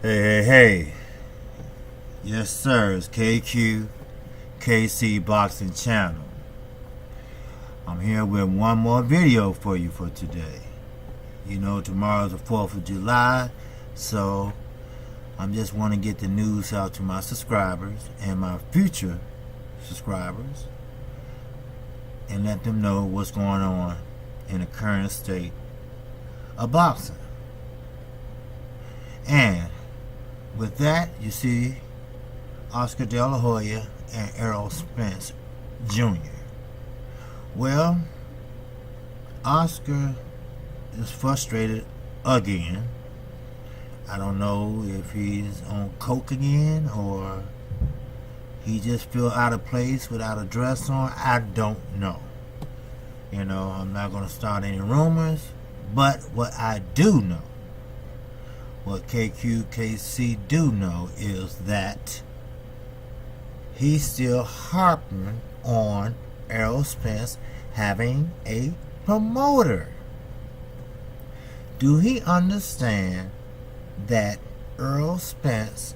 Hey. Yes, sir. It's KC Boxing Channel. I'm here with one more video for you for today. You know, tomorrow's the 4th of July, so I'm just want to get the news out to my subscribers and my future subscribers and let them know what's going on in the current state of boxing. And with that, you see Oscar De La Hoya and ERROL Spence Jr. Well, Oscar is frustrated again. I don't know if he's on coke again or he just feel out of place without a dress on. I don't know. You know, I'm not going to start any rumors, but what I do know, what KC do know, is that he's still harping on ERROL Spence having a promoter. Do he understand that ERROL Spence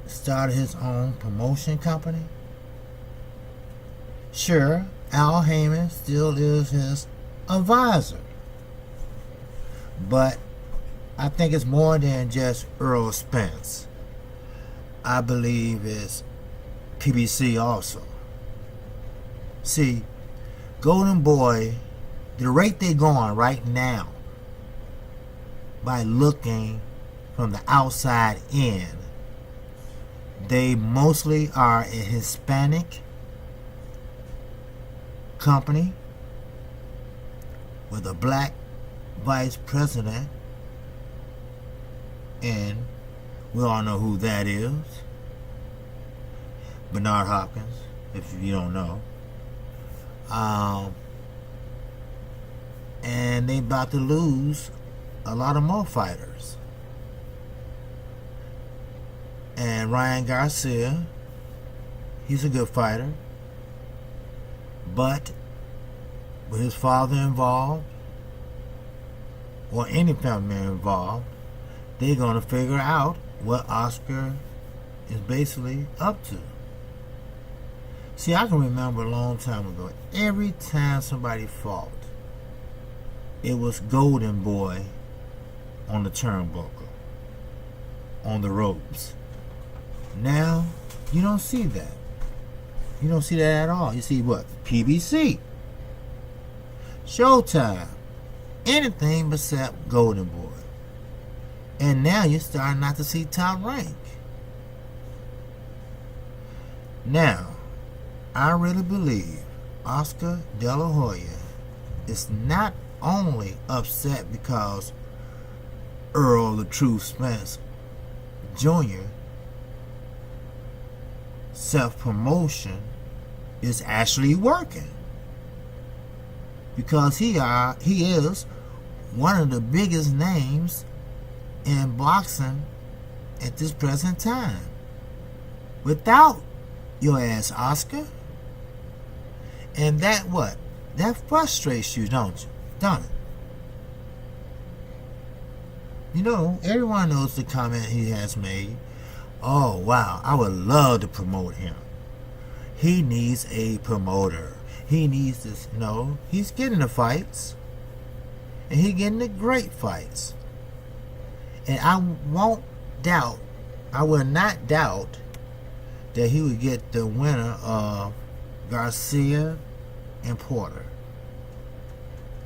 started his own promotion company? Sure, HAYMON still is his advisor, but I think it's more than just ERROL Spence. I believe it's PBC also. See, Golden Boy, the rate they're going right now, by looking from the outside in, they mostly are a Hispanic company with a black vice president, and we all know who that is. Bernard Hopkins, if you don't know. And they about to lose a lot of more fighters. And Ryan Garcia, he's a good fighter, but with his father involved, or any family member involved, they're going to figure out what Oscar is basically up to. See, I can remember a long time ago, every time somebody fought, it was Golden Boy on the turnbuckle, on the ropes. Now, you don't see that. You don't see that at all. You see what? PBC, Showtime, anything except Golden Boy. And now you're starting not to see Top Rank. Now, I really believe Oscar De La Hoya is not only upset because ERROL the True Spence Jr. self-promotion is actually working, because he is one of the biggest names in boxing at this present time. Without your ass, Oscar. And that what? That frustrates you, don't it? You know, everyone knows the comment he has made. Oh, wow, I would love to promote him. He needs a promoter. He needs this. No, he's getting the fights. And he's getting the great fights. And I will not doubt that he would get the winner of Garcia and Porter.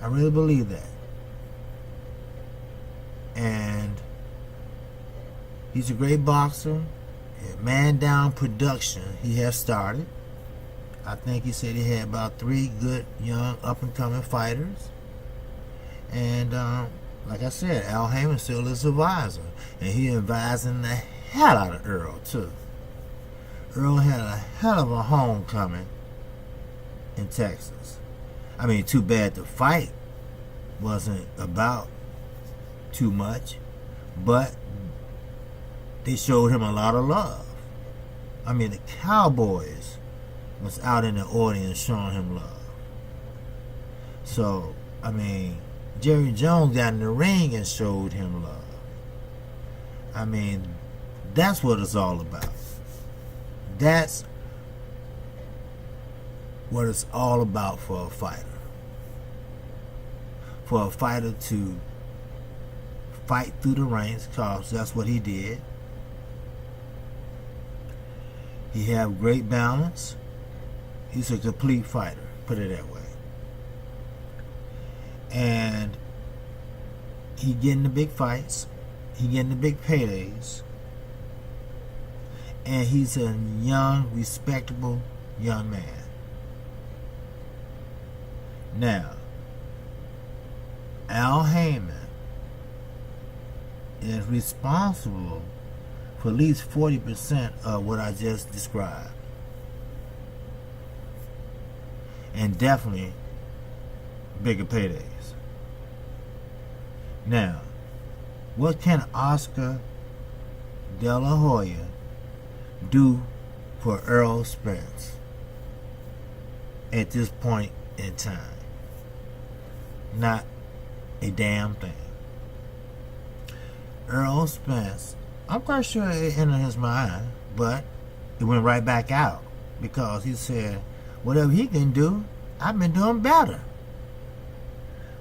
I really believe that. And he's a great boxer. Man Down Production he has started. I think he said he had about 3 good young up and coming fighters. And like I said, HAYMON still is advisor, and he advising the hell out of ERROL too. ERROL had a hell of a homecoming in Texas. I mean, too bad the fight wasn't about too much, but they showed him a lot of love. I mean, the Cowboys was out in the audience showing him love. So, I mean, Jerry Jones got in the ring and showed him love. I mean, that's what it's all about. That's what it's all about for a fighter. For a fighter to fight through the ranks, because that's what he did. He have great balance. He's a complete fighter, put it that way. And he getting the big fights. He getting the big paydays. And he's a young, respectable young man. Now, Al HAYMON is responsible for at least 40% of what I just described. And definitely bigger paydays. Now, what can Oscar De La Hoya do for ERROL Spence at this point in time? Not a damn thing. ERROL Spence, I'm quite sure it entered his mind, but it went right back out because he said, whatever he can do, I've been doing better.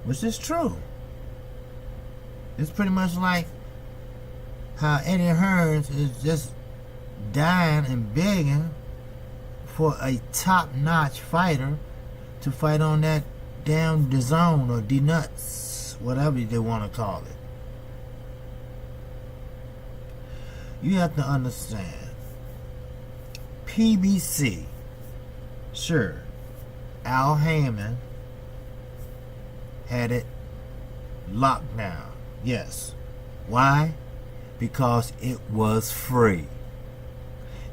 Which is true. It's pretty much like how Eddie Hearns is just dying and begging for a top-notch fighter to fight on that damn DAZN or D-Nuts, whatever they want to call it. You have to understand, PBC, sure, Al HAYMON had it locked down. Yes. Why? Because it was free.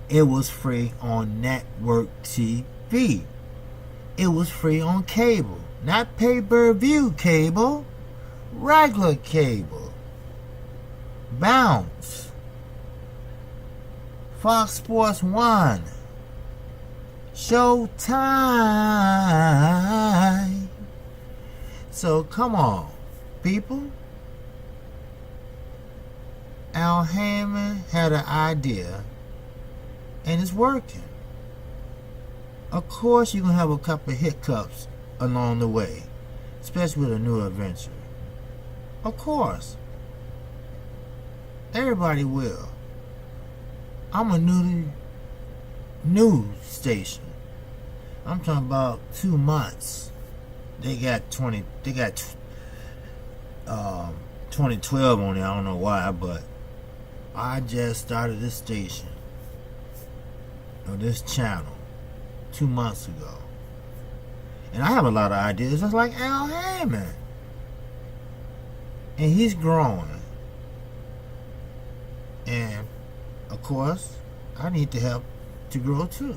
It was free on network TV. It was free on cable. Not pay-per-view cable. Regular cable. Bounce. Fox Sports 1. Showtime. So come on, people. Al HAYMON had an idea, and it's working. Of course, you're going to have a couple of hiccups along the way, especially with a new adventure. Of course. Everybody will. I'm a new news station. I'm talking about 2 months. They got 2012 on there. I don't know why, but I just started this station or this channel 2 months ago, and I have a lot of ideas, just like Al HAYMON, and he's growing. And of course, I need to help to grow too.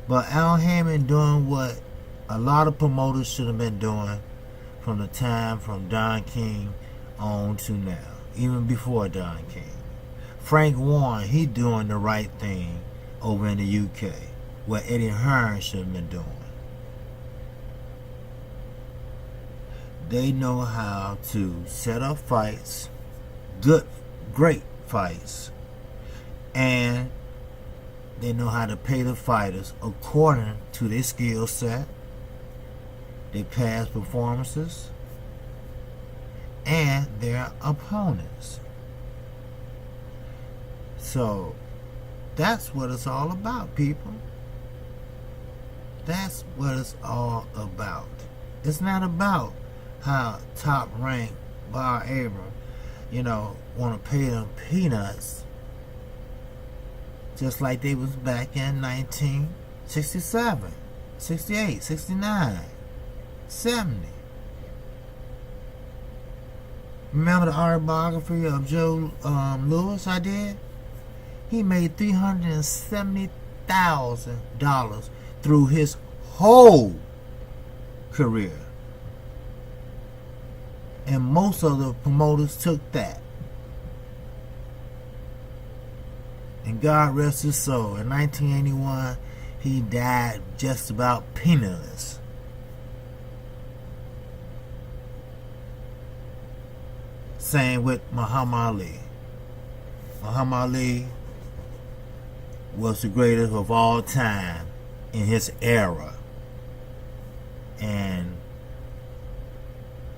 But Al HAYMON doing what a lot of promoters should have been doing from the time from Don King on to now, even before Don King. Frank Warren, he doing the right thing over in the UK, what Eddie Hearns should have been doing. They know how to set up fights, great fights, and they know how to pay the fighters according to their skill set, their past performances, and their opponents. So that's what it's all about, people. That's what it's all about. It's not about how top ranked Bar Abram, want to pay them peanuts, just like they was back in 1967, 68, 69, 70. Remember the autobiography of Joe Louis I did? He made $370,000 through his whole career. And most of the promoters took that. And God rest his soul. In 1981, he died just about penniless. Same with Muhammad Ali. Muhammad Ali was the greatest of all time in his era. And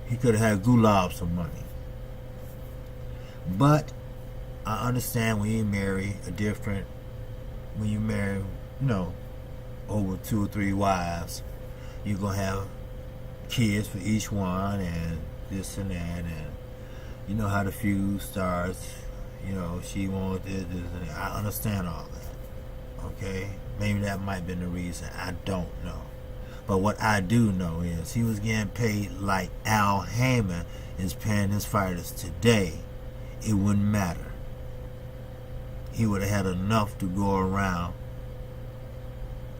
he could have had gulab some money. But I understand when you marry over 2 or 3 wives, you're going to have kids for each one and this and that, and you know how the feud starts. She wants this and that. I understand all that. Okay? Maybe that might have been the reason. I don't know. But what I do know is he was getting paid like Al Heyman is paying his fighters today. It wouldn't matter. He would have had enough to go around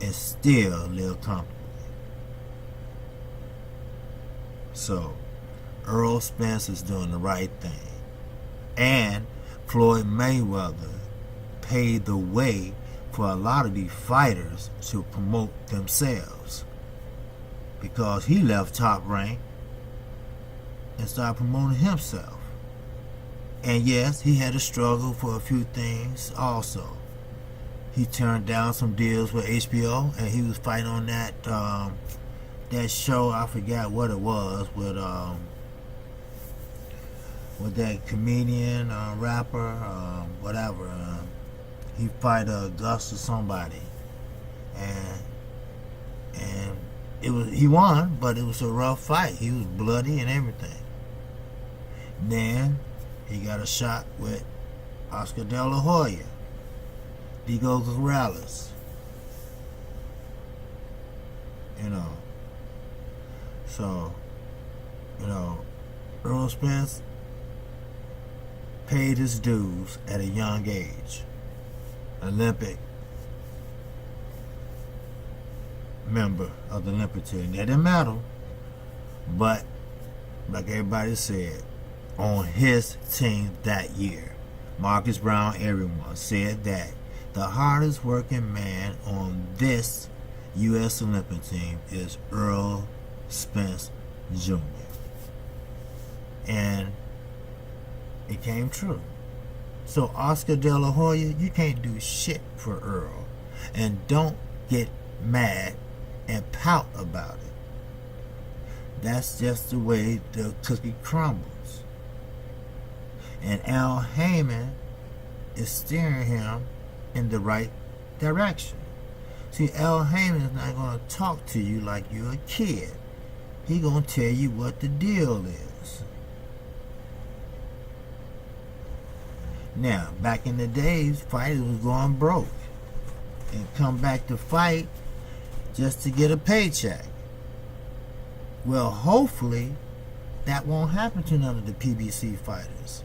and still live comfortably. So, Errol Spence is doing the right thing. And Floyd Mayweather paved the way for a lot of these fighters to promote themselves, because he left Top Rank and started promoting himself. And yes, he had to struggle for a few things also. He turned down some deals with HBO, and he was fighting on that show, I forgot what it was, with that comedian, rapper, whatever. He fight Gus or somebody, and he won, but it was a rough fight. He was bloody and everything. Then he got a shot with Oscar De La Hoya, Diego Corrales. So, Errol Spence paid his dues at a young age. Olympic member of the Olympic team. That didn't matter. But, like everybody said, on his team that year, Marcus Brown, everyone said that the hardest working man on this U.S. Olympic team is Errol Spence Jr. And it came true. So Oscar De La Hoya, you can't do shit for Earl. And don't get mad and pout about it. That's just the way the cookie crumbles. And Al Heyman is steering him in the right direction. See, Al Heyman is not going to talk to you like you're a kid. He going to tell you what the deal is. Now, back in the days, fighters was going broke and come back to fight just to get a paycheck. Well, hopefully, that won't happen to none of the PBC fighters.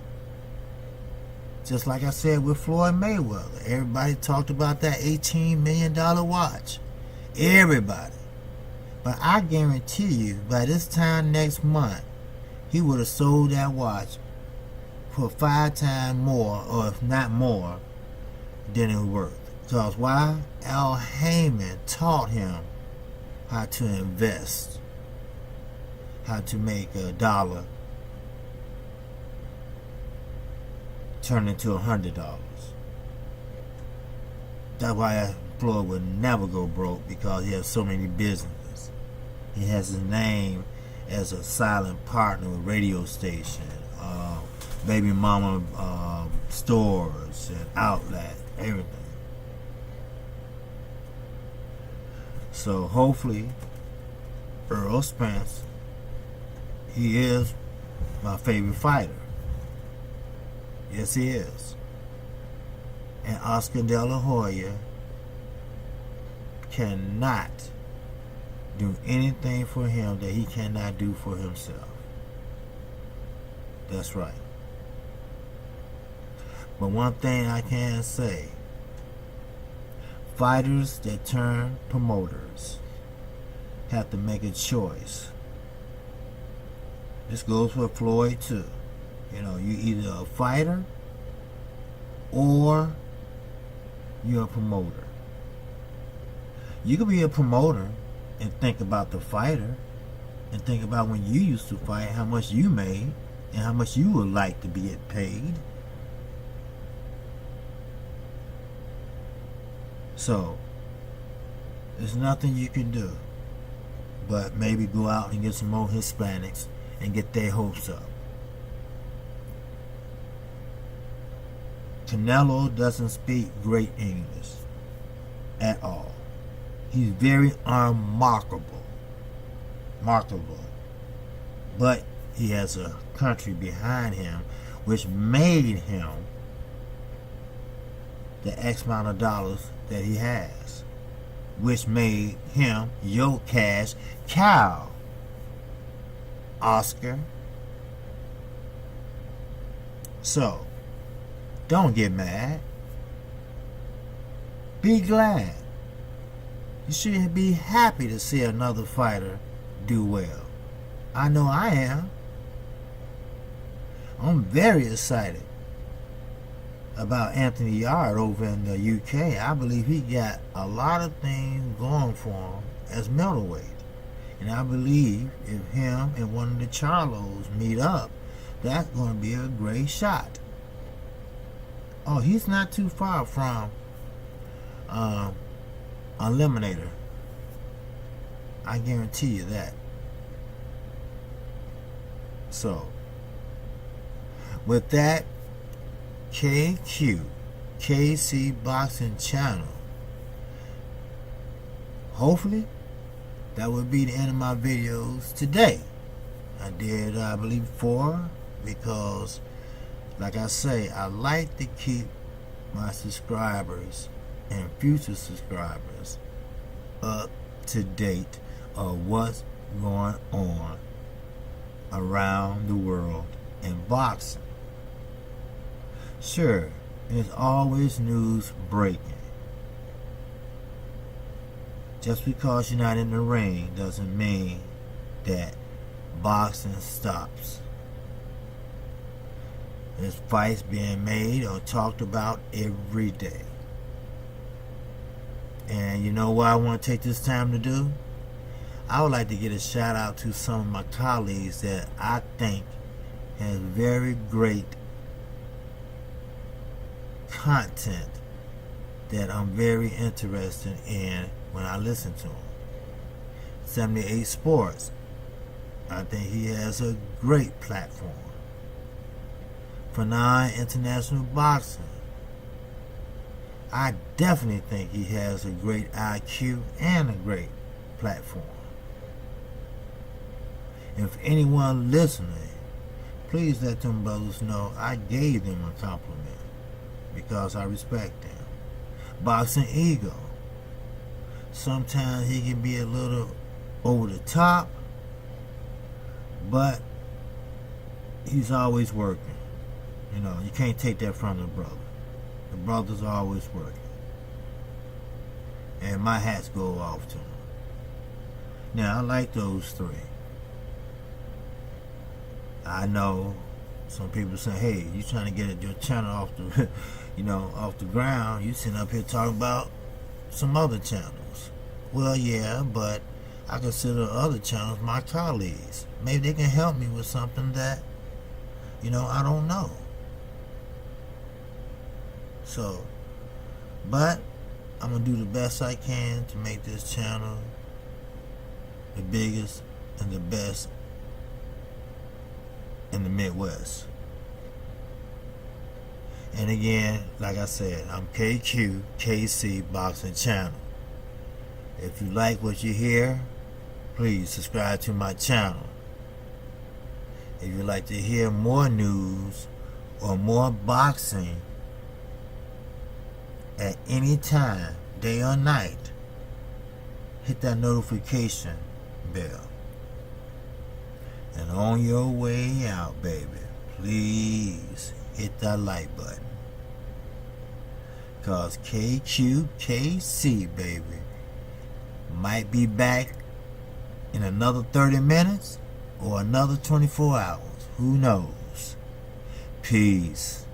Just like I said with Floyd Mayweather. Everybody talked about that $18 million watch. Everybody. But I guarantee you, by this time next month, he would have sold that watch for 5 times more, or if not more, than it was worth. Because why? Al Heyman taught him how to invest, how to make $1 turn into $100. That's why Floyd would never go broke, because he has so many businesses. He has his name as a silent partner with radio station, baby mama stores and outlet, everything. So hopefully Errol Spence, he is my favorite fighter. Yes, he is. And Oscar De La Hoya cannot do anything for him that he cannot do for himself. That's right. But one thing I can say, fighters that turn promoters have to make a choice. This goes for Floyd too. You either a fighter or you're a promoter. You could be a promoter and think about the fighter and think about when you used to fight, how much you made, and how much you would like to be paid. So there's nothing you can do but maybe go out and get some more Hispanics and get their hopes up. Canelo doesn't speak great English at all. He's very unmarkable. But he has a country behind him which made him the X amount of dollars that he has, which made him your cash cow, Oscar. So don't get mad. Be glad. You should be happy to see another fighter do well. I know I am. I'm very excited about Anthony Yard over in the UK. I believe he got a lot of things going for him as middleweight. And I believe if him and one of the Charlos meet up, that's going to be a great shot. Oh, he's not too far from Eliminator. I guarantee you that. So, with that, KC Boxing Channel. Hopefully, that will be the end of my videos today. I did, I believe, 4 because, like I say, I like to keep my subscribers and future subscribers up to date of what's going on around the world in boxing. Sure, there's always news breaking. Just because you're not in the ring doesn't mean that boxing stops. There's fights being made or talked about every day. And you know what I want to take this time to do? I would like to get a shout out to some of my colleagues that I think has very great content that I'm very interested in when I listen to him. 78 Sports. I think he has a great platform. For non-international boxing, I definitely think he has a great IQ and a great platform. If anyone listening, please let them brothers know I gave them a compliment because I respect them. Boxing Ego. Sometimes he can be a little over the top, but he's always working. You know, you can't take that from the brother. The brother's always working. And my hats go off to him. Now, I like those 3. I know some people say, hey, you trying to get your channel off the, off the ground. You sitting up here talking about some other channels. Well, yeah, but I consider other channels my colleagues. Maybe they can help me with something that, I don't know. So, but I'm going to do the best I can to make this channel the biggest and the best in the Midwest. And again, like I said, I'm KC Boxing Channel. If you like what you hear, please subscribe to my channel. If you'd like to hear more news or more boxing at any time, day or night, hit that notification bell. And on your way out, baby, please hit that like button. Because KC, baby, might be back in another 30 minutes or another 24 hours. Who knows? Peace.